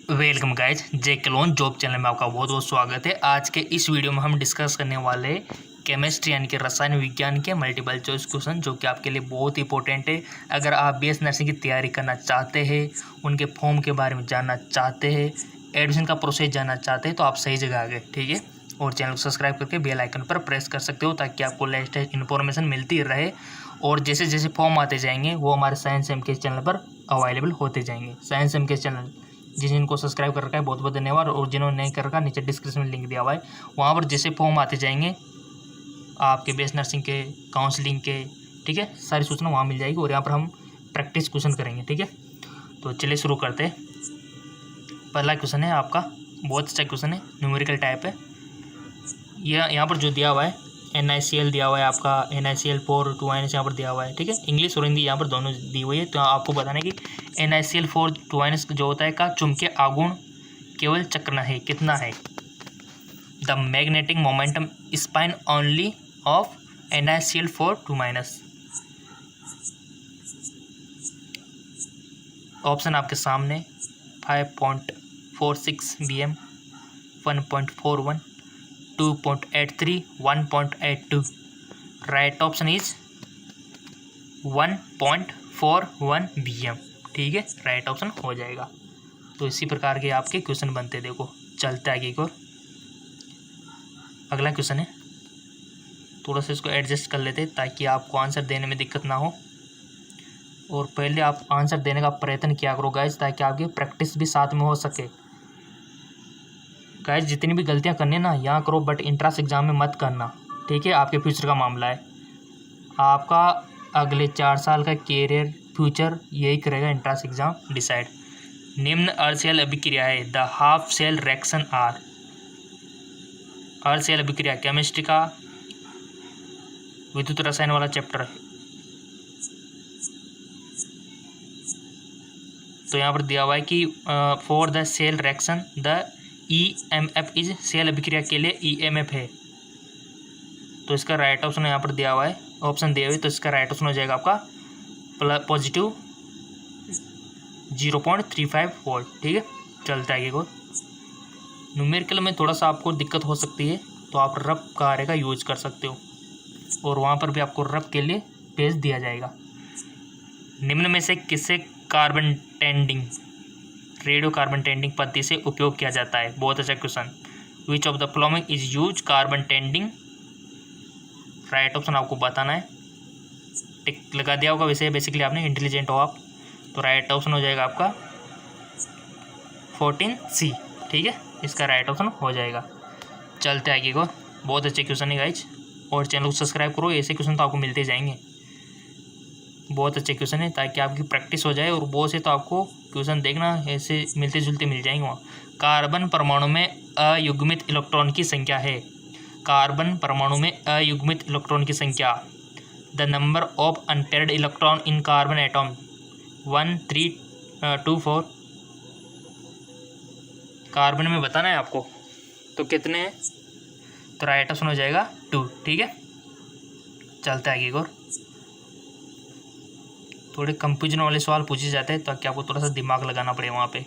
Welcome guys, जे clone job channel में आपका बहुत बहुत स्वागत है। आज के इस वीडियो में हम डिस्कस करने वाले केमिस्ट्री यानी कि रसायन विज्ञान के मल्टीपल चॉइस क्वेश्चन, जो कि आपके लिए बहुत इंपॉर्टेंट है। अगर आप बीएस नर्सिंग की तैयारी करना चाहते हैं, उनके फॉर्म के बारे में जानना चाहते हैं, एडमिशन का प्रोसेस जानना चाहते हैं, तो आप सही जगह आ गए, ठीक है। और चैनल को सब्सक्राइब करके बेल आइकन पर प्रेस कर सकते हो, ताकि आपको लेटेस्ट इन्फॉर्मेशन मिलती रहे। और जैसे जैसे फॉर्म आते जाएंगे वो हमारे साइंस एम के चैनल पर अवेलेबल होते जाएंगे। साइंस एम के चैनल जिनको सब्सक्राइब कर रखा है बहुत बहुत धन्यवाद, और जिन्होंने नहीं कर रखा नीचे डिस्क्रिप्शन में लिंक दिया हुआ है, वहाँ पर जैसे फॉर्म आते जाएंगे आपके बीएस नर्सिंग के, काउंसलिंग के, ठीक है, सारी सूचना वहाँ मिल जाएगी। और यहाँ पर हम प्रैक्टिस क्वेश्चन करेंगे, ठीक है। तो चलिए शुरू करते हैं। पहला क्वेश्चन है आपका, बहुत अच्छा क्वेश्चन है, न्यूमेरिकल टाइप है। यह यहाँ पर जो दिया हुआ है NaCl दिया हुआ है आपका, NaCl4 2 यहाँ पर दिया हुआ है, ठीक है। इंग्लिश और हिंदी यहाँ पर दोनों दी हुई है। तो आपको बताना है कि NaCl4 2 जो होता है का चुंबकीय आघूर्ण केवल चक्र है, कितना है। The magnetic momentum spine only of NaCl4 2। Option आपके सामने 5.46 bm, 1.41, 2.83, 1.82। Right option is 1.41 bm, ठीक है, राइट ऑप्शन हो जाएगा। तो इसी प्रकार के आपके क्वेश्चन बनते, देखो चलते आगे एक और। अगला क्वेश्चन है, थोड़ा सा इसको एडजस्ट कर लेते ताकि आपको आंसर देने में दिक्कत ना हो। और पहले आप आंसर देने का प्रयत्न किया करो गाइज, ताकि आपकी प्रैक्टिस भी साथ में हो सके। गाइज जितनी भी गलतियां करनी है ना यहाँ करो, बट इंट्रांस एग्जाम में मत करना, ठीक है। आपके फ्यूचर का मामला है, आपका अगले 4 साल का कैरियर फ्यूचर यही करेगा इंट्रांस एग्जाम डिसाइड। निम्न अर्धशैल अभिक्रिया है, the half cell reaction are. अर्धशैल अभिक्रिया केमिस्ट्री का विद्युत रसायन वाला चैप्टर है। तो यहाँ पर दिया हुआ है कि for the cell reaction the EMF is, cell अभिक्रिया के लिए EMF है। तो इसका राइट ऑप्शन यहाँ पर दिया हुआ है, ऑप्शन दिए हुए, तो इसका राइट ऑप्शन हो जाएगा आपका पॉजिटिव 0.35 वोल्ट, ठीक है। चलता है आगे। न्यूमेरिकल में थोड़ा सा आपको दिक्कत हो सकती है, तो आप रफ कार्य का यूज कर सकते हो, और वहाँ पर भी आपको रफ के लिए पेज दिया जाएगा। निम्न में से किससे carbon tending, radio carbon tending पद्धति से उपयोग किया जाता है। बहुत अच्छा question. Which of the following is use carbon tending. Right option आपको बताना है, टिक लगा दिया होगा वैसे, बेसिकली आपने इंटेलिजेंट हो आप। तो राइट ऑप्शन हो जाएगा आपका 14C, ठीक है, इसका राइट ऑप्शन हो जाएगा। चलते आगे को, बहुत अच्छे क्वेश्चन है गाइज, और चैनल को सब्सक्राइब करो, ऐसे क्वेश्चन तो आपको मिलते जाएंगे। बहुत अच्छे क्वेश्चन है, ताकि आपकी प्रैक्टिस हो जाए। और बहुत से तो आपको क्वेश्चन देखना ऐसे मिलते जुलते मिल जाएंगे वहाँ। कार्बन परमाणु में अयुग्मित इलेक्ट्रॉन की संख्या है। कार्बन परमाणु में अयुग्मित इलेक्ट्रॉन की संख्या, the number of unpaired electron in carbon atom 1, 3, 2, 4। Carbon में बताना है आपको, तो कितने हैं। तो राइट ऑप्शन हो जाएगा 2, ठीक है। चलते आगे और थोड़े कंफ्यूजन वाले सवाल पूछे जाते हैं, ताकि आपको थोड़ा सा दिमाग लगाना पड़े वहाँ पे।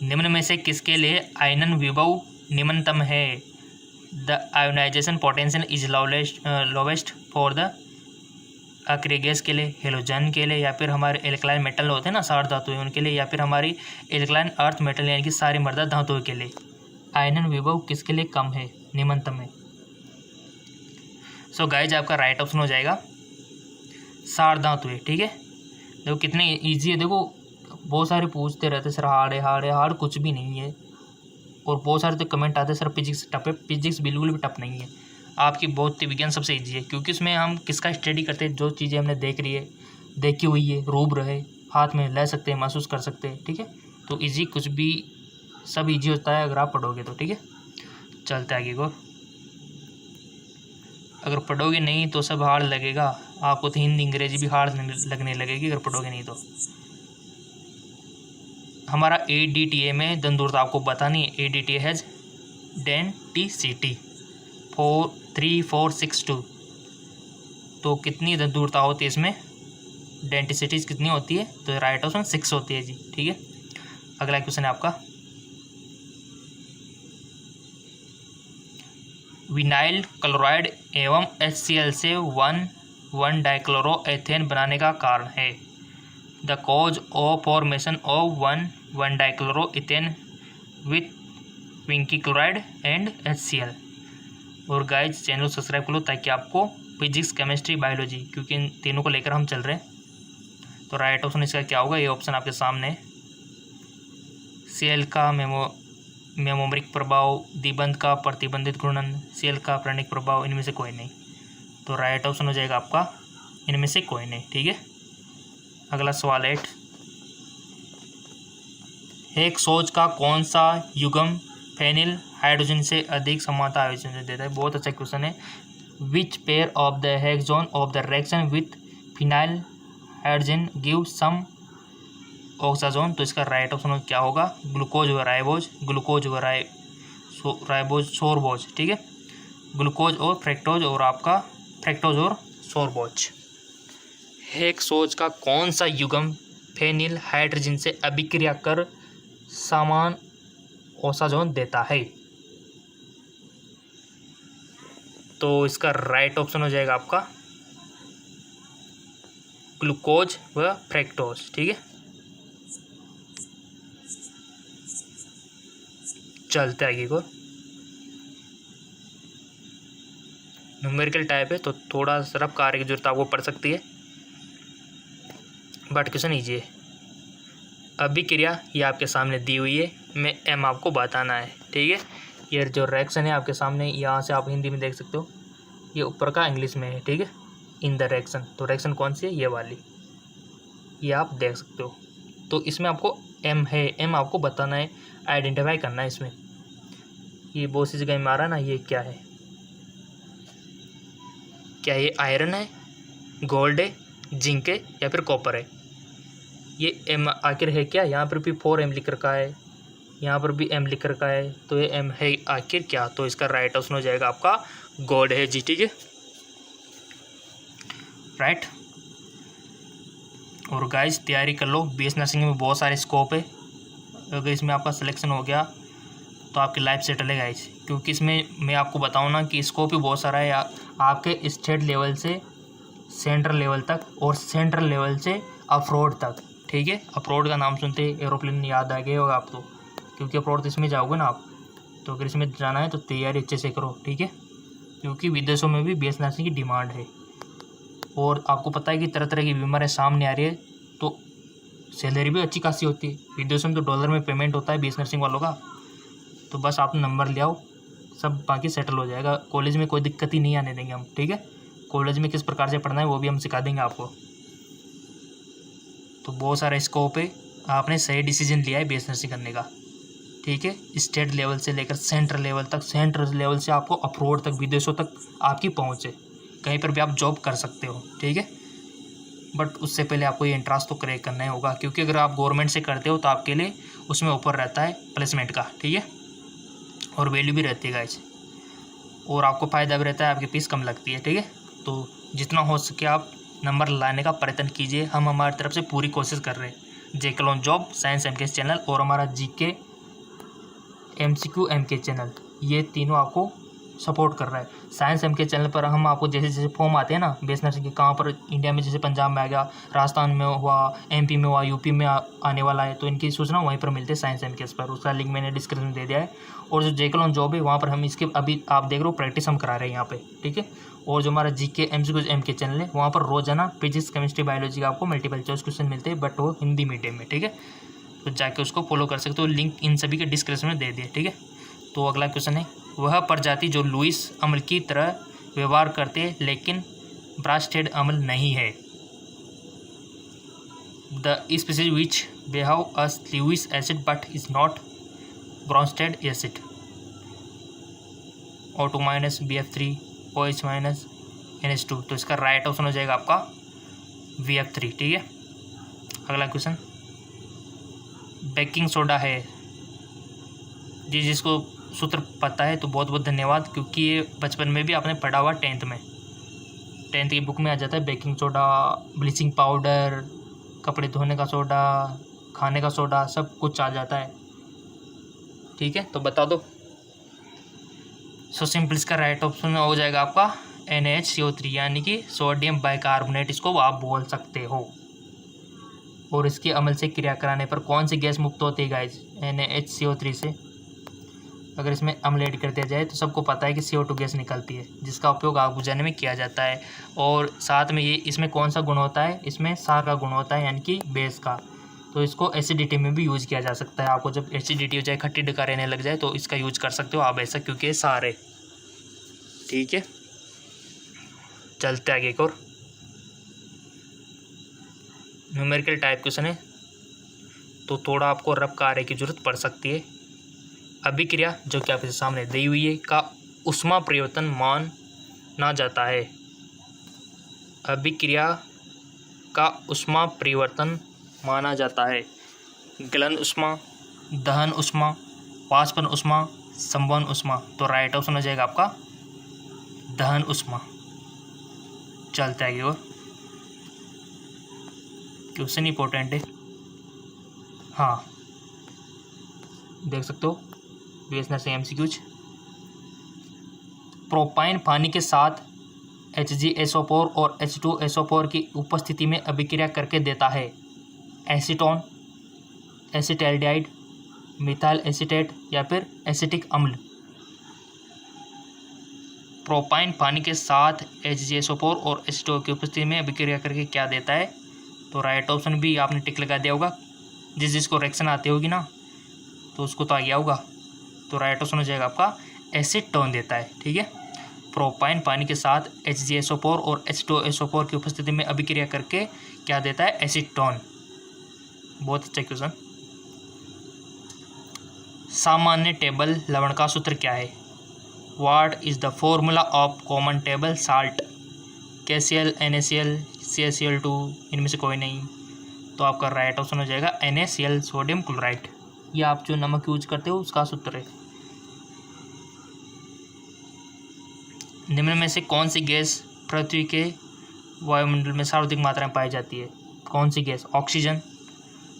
निम्न में से किसके लिए आयनन विभव निम्नतम है। The ionization potential is lowest for the अक्रिय गैस के लिए, हेलोजन के लिए, या फिर हमारे एल्कलाइन मेटल होते हैं ना, सार धातुएं, उनके लिए, या फिर हमारी एल्कलाइन अर्थ मेटल यानी कि सारी मर्दा धातुओं के लिए आयनन विभव किसके लिए कम है, निम्नतम है। सो गाइज आपका राइट ऑप्शन हो जाएगा सार धातुएं, ठीक है। देखो कितने इजी है, देखो बहुत सारे पूछते रहते सर हार्ड है, हार्ड है, हार्ड कुछ भी नहीं है। और बहुत सारे तो कमेंट आते सर फिजिक्स टफ है, फिजिक्स बिल्कुल भी टफ नहीं है। आपकी भौतिक विज्ञान सबसे इजी है, क्योंकि उसमें हम किसका स्टडी करते हैं, जो चीज़ें हमने देखी हुई है, रूबरू है, हाथ में ले सकते हैं, महसूस कर सकते हैं, ठीक है। तो इजी कुछ भी, सब इजी होता है अगर आप पढ़ोगे तो, ठीक है। चलते आगे को, अगर पढ़ोगे नहीं तो सब हार्ड लगेगा आपको, तो हिंदी अंग्रेजी भी हार्ड लगने लगेगी अगर पढ़ोगे नहीं तो। हमारा ADTA में दंदूरता आपको बतानी है। ADTA has denticity 3462। तो कितनी दंदूरता होती है इसमें, डेंटिसिटीज कितनी होती है, तो राइट ऑप्शन 6 होती है जी, ठीक है। अगला क्वेश्चन है आपका, विनाइल क्लोराइड एवं HCl से 1,1 डाइक्लोरोएथेन बनाने का कारण है। The cause of formation of 1,1 dichloroethane with vinyl chloride and HCl। और गाइज चैनल को सब्सक्राइब कर लो ताकि आपको फिजिक्स, केमिस्ट्री, बायोलॉजी, क्योंकि इन तीनों को लेकर हम चल रहे हैं। तो राइट ऑप्शन इसका क्या होगा? ये ऑप्शन आपके सामने। सेल का मेमोरिक प्रभाव, दिबंध का प्रतिबंधित घूर्णन, सेल का प्राणिक प्रभाव, इनमें से कोई नहीं। तो राइट ऑप्शन हो जाएगा आपका इनमें से कोई नहीं। ठीक है, अगला सवाल 8। एक सोच का कौन सा युग्म फेनिल हाइड्रोजन से अधिक समानता आयोजन देता है? बहुत अच्छा क्वेश्चन है। Which pair of the hexone of the reaction with phenyl hydrazine give some osazone? तो इसका राइट ऑप्शन क्या होगा? ग्लूकोज व राइबोज, ग्लूकोज व राइबोज सोरबोज। ठीक है, ग्लूकोज और फ्रैक्टोज, और आपका फ्रैक्टोज और सोरबोज। एक सोच का कौन सा युग्म फेनिल हाइड्रोजन से अभिक्रिया कर समान ऑक्साजोन देता है? तो इसका राइट ऑप्शन हो जाएगा आपका ग्लूकोज व फ्रैक्टोज। ठीक है, चलते आगे को। न्यूमेरिकल टाइप है तो थोड़ा रफ कार्य की जरूरत आपको पड़ सकती है, बट क्वेश्चन ईजी है। अभिक्रिया ये आपके सामने दी हुई है, मैं एम आपको बताना है। ठीक है, ये जो रिएक्शन है आपके सामने, यहाँ से आप हिंदी में देख सकते हो, ये ऊपर का इंग्लिश में है। ठीक है, इन द रिएक्शन। तो रिएक्शन कौन सी है? ये वाली, ये आप देख सकते हो। तो इसमें आपको एम है, एम आपको बताना है, आइडेंटिफाई करना है। इसमें ये बहुत सी जगह में आ रहा है ना, ये क्या है? क्या ये आयरन है, गोल्ड है, जिंक है, या फिर कॉपर है? ये एम आखिर है क्या? यहाँ पर भी 4M लिख रखा है, यहाँ पर भी M लिख रखा है, तो ये M है आखिर क्या? तो इसका राइट ऑप्शन हो जाएगा आपका गोल्ड है जी। ठीक है, राइट। और गाइस तैयारी कर लो, BS नर्सिंग में बहुत सारे स्कोप है। अगर इसमें आपका सिलेक्शन हो गया तो आपकी लाइफ सेटल है गाइस, क्योंकि इसमें मैं आपको बताऊँ ना कि स्कोप ही बहुत सारा है, आपके स्टेट लेवल से सेंट्रल लेवल तक, और सेंट्रल लेवल से अफ्रोड तक। ठीक है, अफ्रोड का नाम सुनते एरोप्लेन याद आ गया होगा आप तो, क्योंकि अफ्रोड तो इसमें जाओगे ना आप। तो अगर इसमें जाना है तो तैयारी अच्छे से करो। ठीक है, क्योंकि विदेशों में भी BS नर्सिंग की डिमांड है, और आपको पता है कि तरह तरह की बीमारियाँ सामने आ रही है, तो सैलरी भी अच्छी खासी होती है। विदेशों में तो डॉलर में पेमेंट होता है BS नर्सिंग वालों का। तो बस आप नंबर ले आओ, सब बाकी सेटल हो जाएगा। कॉलेज में कोई दिक्कत ही नहीं आने देंगे हम। ठीक है, कॉलेज में किस प्रकार से पढ़ना है वो भी हम सिखा देंगे आपको। तो बहुत सारा स्कोप है, आपने सही डिसीजन लिया है BS नर्सिंग करने का। ठीक है, स्टेट लेवल से लेकर सेंट्रल लेवल तक, सेंट्रल लेवल से आपको अप्रोड तक, विदेशों तक आपकी पहुँच है, कहीं पर भी आप जॉब कर सकते हो। ठीक है, बट उससे पहले आपको ये एंट्रांस तो क्रैक करना ही होगा, क्योंकि अगर आप गवर्नमेंट से करते हो तो आपके लिए उसमें ऊपर रहता है प्लेसमेंट का। ठीक है, और वैल्यू भी रहती है गाइस, और आपको फ़ायदा भी रहता है, आपकी फीस कम लगती है। ठीक है, तो जितना हो सके आप नंबर लाने का प्रयत्न कीजिए, हम हमारी तरफ से पूरी कोशिश कर रहे हैं। जेके जॉब साइंस MKS चैनल और हमारा GK MCQ MK चैनल, ये तीनों आपको सपोर्ट कर रहा है। साइंस MK चैनल पर हम आपको जैसे जैसे फॉर्म आते हैं ना BS नर्सिंग के, कहाँ पर इंडिया में, जैसे पंजाब में आ गया, राजस्थान में हुआ, MP में हुआ, UP में आने वाला है, तो इनकी सूचना वहीं पर मिलती है साइंस MKS पर। उसका लिंक मैंने डिस्क्रिप्शन में दे दिया है। और जो जेके जॉब है वहाँ पर हम इसके अभी आप देख रहे हो प्रैक्टिस हम करा रहे हैं यहाँ पे। ठीक है, और जो हमारा GK MCQ MK चैनल है वहाँ पर रोजाना फिजिक्स, केमिस्ट्री, बायोलॉजी का आपको मल्टीपल चॉइस क्वेश्चन मिलते हैं, बट वो हिंदी मीडियम में। ठीक है, तो जाके उसको फॉलो कर सकते हो, लिंक इन सभी के डिस्क्रिप्शन में दे दिए। ठीक है, तो अगला क्वेश्चन है, वह प्रजाति जो लुईस अम्ल की तरह व्यवहार करते हैं लेकिन ब्रास्टेड अम्ल नहीं है? The species which behave as Lewis acid but is not Bronsted acid. O2- BF3 OH- NH2। तो इसका राइट ऑप्शन हो जाएगा आपका VF3। ठीक है, अगला क्वेश्चन, बेकिंग सोडा है जी, जिसको सूत्र पता है तो बहुत बहुत धन्यवाद, क्योंकि ये बचपन में भी आपने पढ़ा हुआ 10th में, 10th की बुक में आ जाता है। बेकिंग सोडा, ब्लीचिंग पाउडर, कपड़े धोने का सोडा, खाने का सोडा, सब कुछ आ जाता है। ठीक है, तो बता दो सो सिंपल इसका राइट ऑप्शन हो जाएगा आपका NaHCO3 यानी कि सोडियम बाइकार्बोनेट, इसको आप बोल सकते हो। और इसके अमल से क्रिया कराने पर कौन सी गैस मुक्त होती है गाइस? NaHCO3 से। अगर इसमें अम्ल ऐड कर दिया जाए तो सबको पता है कि CO2 गैस निकलती है, जिसका उपयोग आग बुझाने में किया जाता है। और साथ में ये इसमें कौन सा गुण होता है? इसमें सार का गुण होता है, यानी कि बेस का। तो इसको एसिडिटी में भी यूज़ किया जा सकता है। आपको जब एसिडिटी हो जाए, खट्टी डकार रहने लग जाए, तो इसका यूज कर सकते हो आप ऐसा, क्योंकि ये सार है। ठीक है, चलते आगे एक और न्यूमेरिकल टाइप क्वेश्चन है, तो थोड़ा आपको रफ कार्य की जरूरत पड़ सकती है। अभिक्रिया जो कि आपके सामने दी हुई है का ऊष्मा परिवर्तन माना जाता है। अभिक्रिया का ऊष्मा परिवर्तन माना जाता है। गलन ऊष्मा, दहन ऊष्मा, वाष्पन ऊष्मा, संवहन ऊष्मा। तो राइट ऑप्शन हो जाएगा आपका दहन ऊष्मा। चलते आगे और क्वेश्चन इंपॉर्टेंट है। हाँ, देख सकते हो BS नर्सिंग MCQs। प्रोपाइन पानी के साथ HgSO4 और H2SO4 की उपस्थिति में अभिक्रिया करके देता है एसीटोन, एसिटैल्डिहाइड, मिथाइल एसीटेट या फिर एसिटिक अम्ल। प्रोपाइन पानी के साथ HgSO4 और H2O की उपस्थिति में अभिक्रिया करके क्या देता है? तो राइट ऑप्शन भी आपने टिक लगा दिया होगा। जिसको रिएक्शन आती होगी ना, तो उसको तो आ गया होगा। तो राइट ऑप्शन हो जाएगा आपका एसीटोन देता है। ठीक है, प्रोपाइन पानी के साथ HgSO4 और H2SO4 की उपस्थिति में अभिक्रिया करके क्या देता है? एसीटोन। बहुत अच्छा क्वेश्चन। सामान्य टेबल लवण का सूत्र क्या है? What is the formula of common table salt? KCl, NaCl, CaCl2, इनमें से कोई नहीं। तो आपका राइट ऑप्शन हो जाएगा NaCl, सोडियम क्लोराइड। ये आप जो नमक यूज करते हो उसका सूत्र है। निम्न में से कौन सी गैस पृथ्वी के वायुमंडल में सर्वाधिक मात्रा में पाई जाती है? कौन सी gas? Oxygen,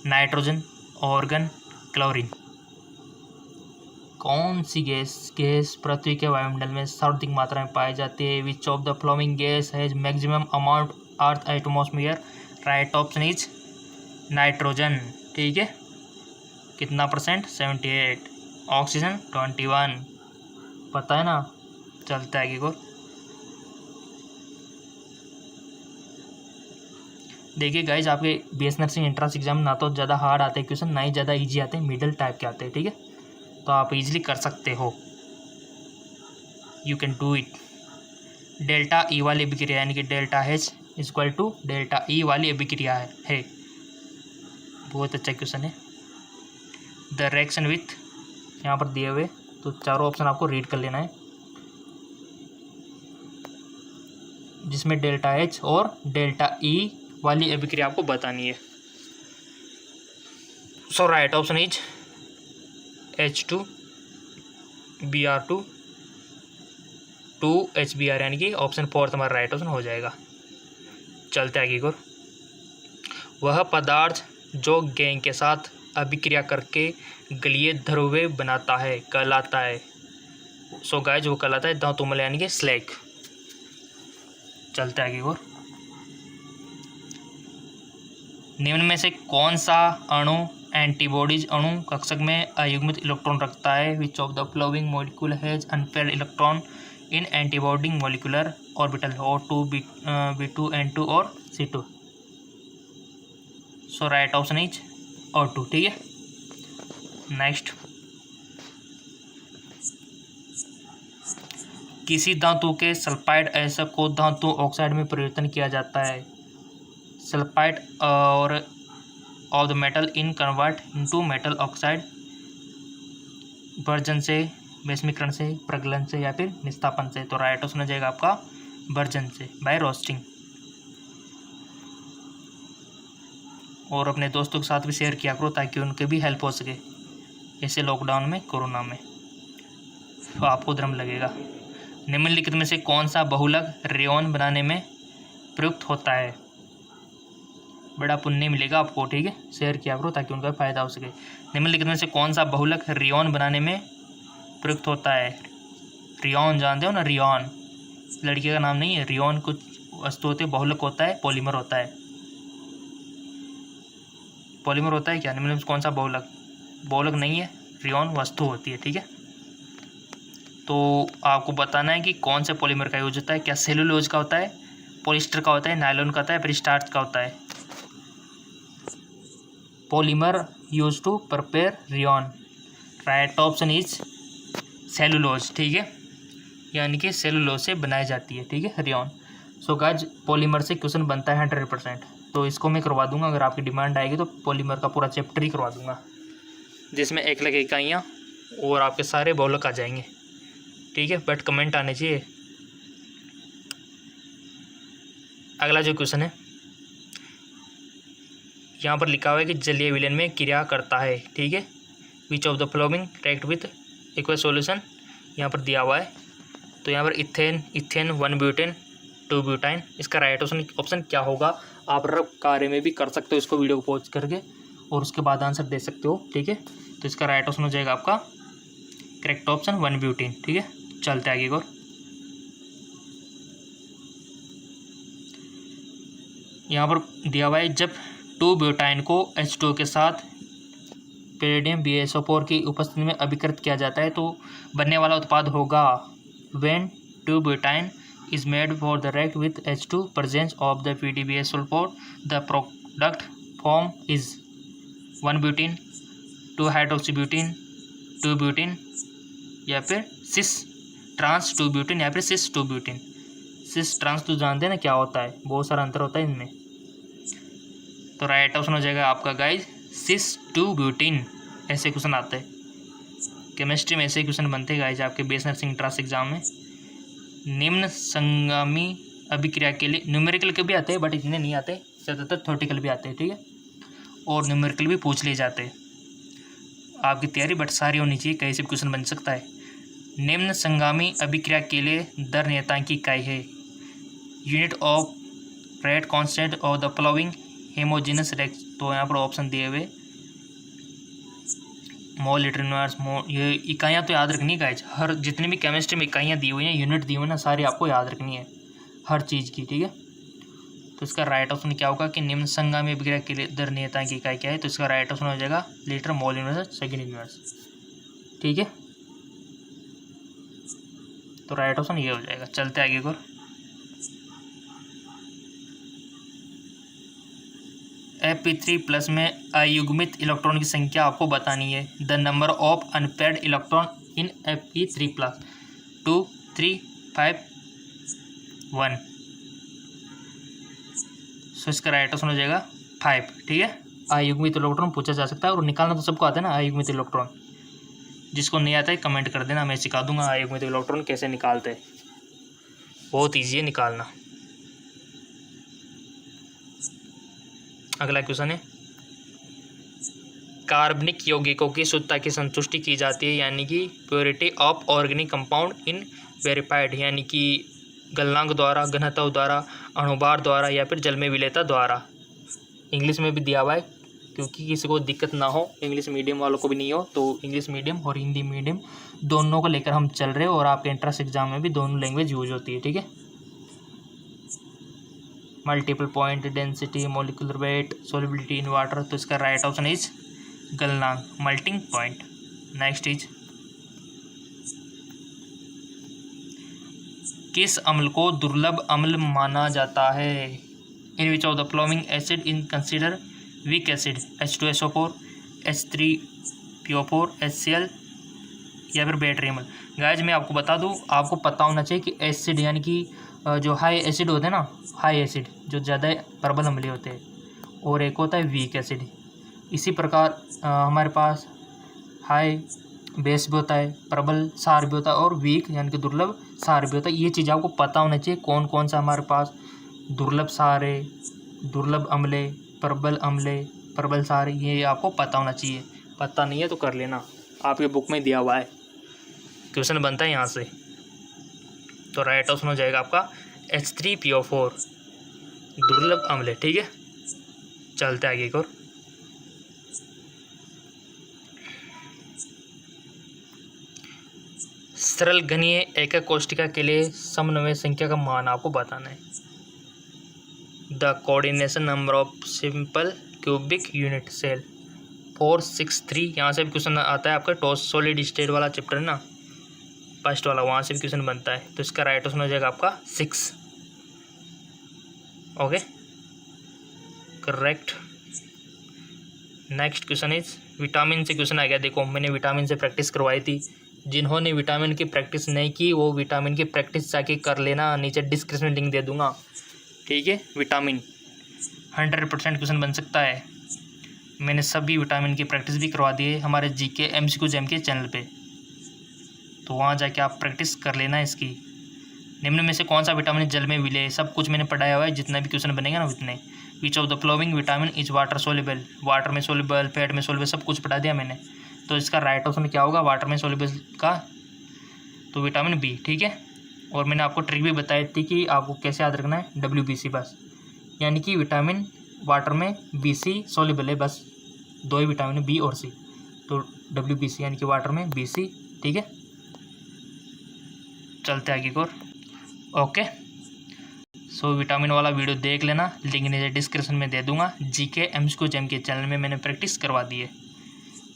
nitrogen, argon, chlorine. कौन सी गैस पृथ्वी के वायुमंडल में सर्वाधिक मात्रा में पाई जाती है? विच of the flowing gas has maximum amount earth atmosphere? Right option is nitrogen. ठीक है, कितना परसेंट? 78। ऑक्सीजन 21। पता है ना। चलता है आगे। देखिए गाइज, आपके BS नर्सिंग एंट्रेंस एग्जाम ना तो ज़्यादा हार्ड आते हैं क्वेश्चन, ना ही ज़्यादा इजी आते हैं, मिडिल टाइप के आते हैं। ठीक है, तो आप इजीली कर सकते हो। You can do it. Delta E वाली अभिक्रिया यानी कि delta H equal to delta E वाली अभिक्रिया है। बहुत अच्छा क्वेश्चन है। द रिएक्शन विथ, यहाँ पर दिए हुए, तो चारों ऑप्शन आपको रीड कर लेना है, जिसमें डेल्टा H और डेल्टा E वाली अभिक्रिया आपको बतानी है। सो right option is H2Br2 2HBr, यानी कि ऑप्शन 4 हमारा राइट ऑप्शन हो जाएगा। चलते आगे और वह पदार्थ जो गैंग के साथ अभिक्रिया करके गलीय ध्रुव बनाता है कहलाता है। सो गाइज, वो कहलाता है धातुमल यानी कि स्लैग। चलते आगे और निम्न में से कौन सा अणु एंटीबॉडीज अणु कक्षक में अयुग्मित इलेक्ट्रॉन रखता है? विच of the flowing molecule has unpaired electron in antibody molecular orbital? O2, B2, N2 और C2। So right option is O2। ठीक है, नेक्स्ट। किसी धातु के सल्फाइड आयस्क को धातु ऑक्साइड में परिवर्तन किया जाता है। सल्फाइड और of the metal in convert into metal oxide version से, वैश्वीकरण से, प्रगलन से या फिर निस्तापन से। तो राइट ऑप्शन हो जाएगा आपका वर्जन से, बाय रोस्टिंग। और अपने दोस्तों के साथ भी शेयर किया करो ताकि उनके भी हेल्प हो सके, ऐसे लॉकडाउन में, कोरोना में, तो आपको धर्म लगेगा। निम्नलिखित में से कौन सा बहुलक रेयॉन बनाने में प्रयुक्त होता है? बड़ा पुण्य मिलेगा आपको। ठीक है, शेयर किया करो ताकि उनका फायदा हो सके। निम्नलिखित में से कौन सा बहुलक रेयॉन बनाने में प्रयुक्त होता है? रियॉन जानते हो ना, रियॉन लड़के का नाम नहीं है। रियॉन कुछ वस्तु होती है, बहुलक होता है, पॉलीमर होता है। पॉलीमर होता है क्या, निम्नलिखित कौन सा बहुलक? बहुलक नहीं है, रियॉन वस्तु होती है। ठीक है, तो आपको बताना है कि कौन से पॉलीमर का यूज होता है। क्या सेलुलोज का होता है, पॉलिस्टर का होता है, नायलॉन का होता है, फिर स्टार्च का होता है। Polymer use to prepare rayon, right option is cellulose. ठीक है, यानी कि सेलुलोज से बनाई जाती है। ठीक है, रियॉन। सो गाइस, पॉलीमर से क्वेश्चन बनता है 100%, तो इसको मैं करवा दूंगा। अगर आपकी डिमांड आएगी तो पॉलीमर का पूरा चैप्टर ही करवा दूंगा, जिसमें 1 लाख इकाइयाँ और आपके सारे बहुलक आ जाएंगे। ठीक है, बट कमेंट आने चाहिए। अगला जो क्वेश्चन है, यहाँ पर लिखा हुआ है कि जलीय विलयन में क्रिया करता है। ठीक है, विच of the following react with aqueous solution, यहाँ पर दिया हुआ है। तो यहाँ पर इथेन, इथेन 1 ब्यूटेन 2 ब्यूटाइन, इसका राइट ऑप्शन क्या होगा? आप रब कार्य में भी कर सकते हो इसको वीडियो को पॉज करके, और उसके बाद आंसर दे सकते हो। ठीक है, तो इसका राइट ऑप्शन हो जाएगा आपका करेक्ट ऑप्शन 1 ब्यूटेन। ठीक है, चलते आगे और यहाँ पर दिया हुआ है, जब 2 ब्यूटाइन को H2 के साथ पैलेडियम BaSO4 की उपस्थिति में अभिकृत किया जाता है तो बनने वाला उत्पाद होगा। When 2 butyne is made for the react with H2 presence of the PDBaSO4, the product form is 1 butene, 2 hydroxybutene, 2 butene, या फिर सिस ट्रांस 2 ब्यूटेन, या फिर सिस 2 ब्यूटेन। सिस ट्रांस तो जानते हैं ना क्या होता है, बहुत सारा अंतर होता है इनमें। तो राइट ऑप्शन हो जाएगा आपका गाइज सिस 2 ब्यूटेन। ऐसे क्वेश्चन आते हैं केमिस्ट्री में, ऐसे क्वेश्चन बनते हैं गाइज आपके बेस नर्सिंग एंट्रेंस एग्जाम में। निम्न संगामी अभिक्रिया के लिए न्यूमेरिकल के भी आते हैं, बट इतने नहीं आते, ज़्यादातर थ्योरेटिकल भी आते हैं। ठीक है, और न्यूमेरिकल भी पूछ लिए जाते हैं। आपकी तैयारी बट सारी होनी चाहिए, कहीं से भी क्वेश्चन बन सकता है। निम्न संगामी अभिक्रिया के लिए दर नियतांक की इकाई है। Unit of rate constant of the following homogeneous reaction, तो यहाँ पर ऑप्शन दिए हुए मोल, लीटर, यूनिवर्स, मोल, ये इकाइयाँ तो याद रखनी है गाइज। हर जितनी भी केमिस्ट्री में इकाइयाँ दी हुई हैं, यूनिट दी हुई है ना, सारी आपको याद रखनी है हर चीज़ की। ठीक है, तो इसका राइट ऑप्शन क्या होगा कि निम्न संगामी अभिक्रिया के लिए दर नियतांक की इकाई क्या है? तो इसका राइट ऑप्शन हो जाएगा लीटर, मोल, यूनिवर्स, सेकेंड यूनिवर्स। ठीक है, तो राइट ऑप्शन ये हो जाएगा। चलते आगे को। Fe3+ में अयुग्मित इलेक्ट्रॉन की संख्या आपको बतानी है। The number of unpaired electron in Fe3+, 2, 3, 5, 1। सो इसका राइट ऑप्शन हो जाएगा 5। ठीक है, अयुग्मित इलेक्ट्रॉन पूछा जा सकता है, और निकालना तो सबको आता है ना अयुग्मित इलेक्ट्रॉन। जिसको नहीं आता है कमेंट कर देना, मैं सिखा दूंगा अयुग्मित इलेक्ट्रॉन कैसे निकालते हैं। बहुत ईजी है निकालना। अगला क्वेश्चन है, कार्बनिक यौगिकों की शुद्धता की संतुष्टि की जाती है, यानी कि purity of organic compound in verified, यानी कि गलनांक द्वारा, घनत्व द्वारा, अणुभार द्वारा, या फिर जल में विलेयता द्वारा। इंग्लिश में भी दिया हुआ है, क्योंकि किसी को दिक्कत ना हो, इंग्लिश मीडियम वालों को भी नहीं हो, तो इंग्लिश मीडियम और हिंदी मीडियम दोनों को लेकर हम चल रहे हैं, और आपके एंट्रेंस एग्जाम में भी दोनों लैंग्वेज यूज होती है। ठीक है, melting point, density, molecular weight, solubility in water, तो इसका राइट ऑप्शन इज गलनांक, मेल्टिंग पॉइंट। नेक्स्ट इज, किस अम्ल को दुर्लभ अम्ल माना जाता है? In which of the following acid in consider weak acid? H2SO4, H3PO4, HCl, या फिर बैटरी अम्ल। गाइज मैं आपको बता दूं, आपको पता होना चाहिए कि एसिड यानी कि जो हाई एसिड होते हैं ना, हाई एसिड जो ज़्यादा प्रबल अम्लीय होते हैं, और एक होता है वीक एसिड। इसी प्रकार हमारे पास हाई बेस भी होता है, प्रबल सार भी होता है, और वीक यानी कि दुर्लभ सार भी होता है। ये चीज़ आपको पता होना चाहिए, कौन कौन सा हमारे पास दुर्लभ सार है, दुर्लभ अम्ले, प्रबल अम्ले, प्रबल सार, ये आपको पता होना चाहिए। पता नहीं है तो कर लेना, आपके बुक में दिया हुआ है, क्वेश्चन बनता है यहाँ से। तो राइट ऑप्शन हो जाएगा आपका H3PO4, दुर्लभ अम्ल। ठीक है, चलते आगे की ओर। सरल घनीय एकक कोष्ठिका के लिए समन्वय संख्या का मान आपको बताना है। The coordination number of simple cubic unit cell 463। यहाँ से भी क्वेश्चन आता है आपका टॉस सॉलिड स्टेट वाला चैप्टर ना, फर्स्ट वाला, वहाँ से भी क्वेश्चन बनता है। तो इसका राइट ऑप्शन हो जाएगा आपका 6। Okay, correct. Next question is vitamin से क्वेश्चन आ गया। देखो मैंने विटामिन से प्रैक्टिस करवाई थी, जिन्होंने विटामिन की प्रैक्टिस नहीं की वो विटामिन की प्रैक्टिस जाके कर लेना, नीचे डिस्क्रिप्शन लिंक दे दूंगा, ठीक है। विटामिन 100% क्वेश्चन बन सकता है। मैंने सभी विटामिन की प्रैक्टिस भी करवा दी है हमारे जीके MCQ जैम के चैनल पे, तो वहाँ जाके आप प्रैक्टिस कर लेना इसकी। निम्न में से कौन सा विटामिन जल में मिले, सब कुछ मैंने पढ़ाया हुआ है, जितना भी क्वेश्चन बनेगा ना उतने। विच of the flowing vitamin is water soluble, water में सोल्यूबल, फैट में सोल्यूबल, सब कुछ पढ़ा दिया मैंने। तो इसका राइट ऑप्शन क्या होगा वाटर में सोल्यूबल का, तो विटामिन बी, ठीक है। और मैंने आपको ट्रिक भी बताई थी कि आपको कैसे याद रखना है, WBC बस, यानी कि विटामिन वाटर में BC सोल्यूबल है, बस 2 ही विटामिन बी और सी, तो WBC यानी कि वाटर में BC, ठीक है। चलते आगे की ओर। ओके, सो विटामिन वाला वीडियो देख लेना, लिंक नीचे डिस्क्रिप्शन में दे दूंगा। जीके MCQ जैम के चैनल में मैंने प्रैक्टिस करवा दी है,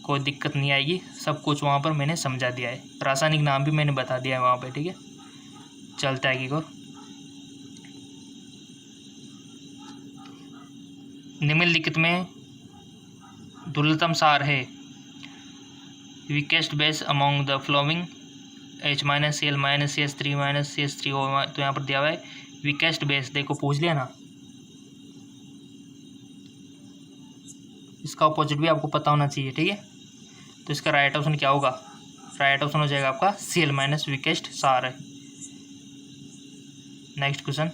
कोई दिक्कत नहीं आएगी, सब कुछ वहाँ पर मैंने समझा दिया है, रासायनिक नाम भी मैंने बता दिया है वहाँ पे, ठीक है। चलते आगे को। निम्नलिखित में दुर्लभतम सार है weakest base among the flowing H- Cl - CH3 - CH3O, तो यहाँ पर दिया हुआ है वीकेस्ट बेस। देखो पूछ लिया ना, इसका अपोजिट भी आपको पता होना चाहिए, ठीक है। तो इसका राइट ऑप्शन क्या होगा, राइट ऑप्शन हो जाएगा आपका Cl- वीकेस्ट सार है। नेक्स्ट क्वेश्चन,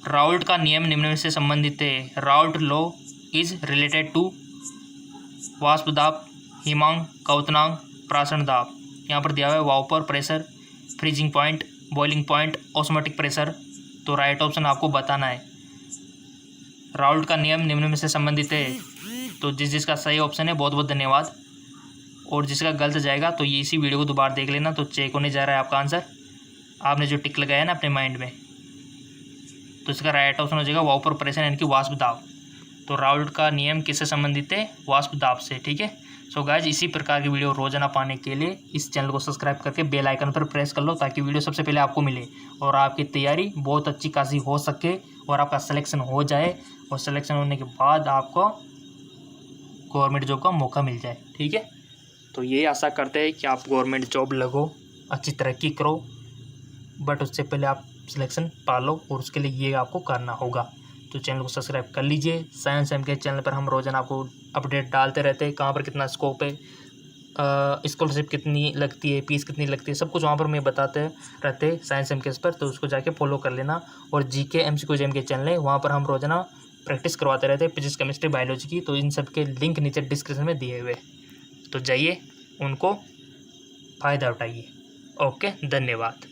राउल्ट का नियम निम्न में से संबंधित है। Raoult law is related to वाष्प दाब, हिमांक, क्वथनांक, प्राशन दाब। यहाँ पर दिया हुआ है वापर pressure, freezing point, boiling point, osmotic pressure. तो राइट ऑप्शन आपको बताना है। राउल्ट का नियम निम्न में से संबंधित है, तो जिसका सही ऑप्शन है बहुत बहुत धन्यवाद, और जिसका गलत जाएगा तो ये इसी वीडियो को दोबारा देख लेना, तो चेक होने जा रहा है आपका आंसर। आपने जो टिक लगाया ना अपने माइंड में, तो इसका राइट ऑप्शन हो जाएगा वापर प्रेशर यानी कि वाष्प दाब। तो राउल्ट का नियम किससे संबंधित है, वाष्प दाब से, ठीक है। सो गाइज इसी प्रकार की वीडियो रोजाना पाने के लिए इस चैनल को सब्सक्राइब करके बेल आइकन पर प्रेस कर लो, ताकि वीडियो सबसे पहले आपको मिले और आपकी तैयारी बहुत अच्छी खासी हो सके और आपका सिलेक्शन हो जाए, और सिलेक्शन होने के बाद आपको गवर्नमेंट जॉब का मौका मिल जाए, ठीक है। तो ये आशा करते हैं कि आप गवर्नमेंट जॉब लगो, अच्छी तरक्की करो, बट उससे पहले आप सिलेक्शन पालो, और उसके लिए ये आपको करना होगा। तो चैनल को सब्सक्राइब कर लीजिए। साइंस एम के चैनल पर हम रोजाना आपको अपडेट डालते रहते हैं, कहाँ पर कितना स्कोप है, स्कॉलरशिप कितनी लगती है, फीस कितनी लगती है, सब कुछ वहाँ पर मैं बताते रहते हैं साइंस एम के पर, तो उसको जाके फॉलो कर लेना। और जीके MCQ जैम के चैनल है, वहाँ पर हम रोजाना प्रैक्टिस करवाते रहते हैं फिजिक्स, केमिस्ट्री, बायोलॉजी की, तो इन सब के लिंक नीचे डिस्क्रिप्शन में दिए हुए, तो जाइए उनको फ़ायदा उठाइए। ओके, धन्यवाद।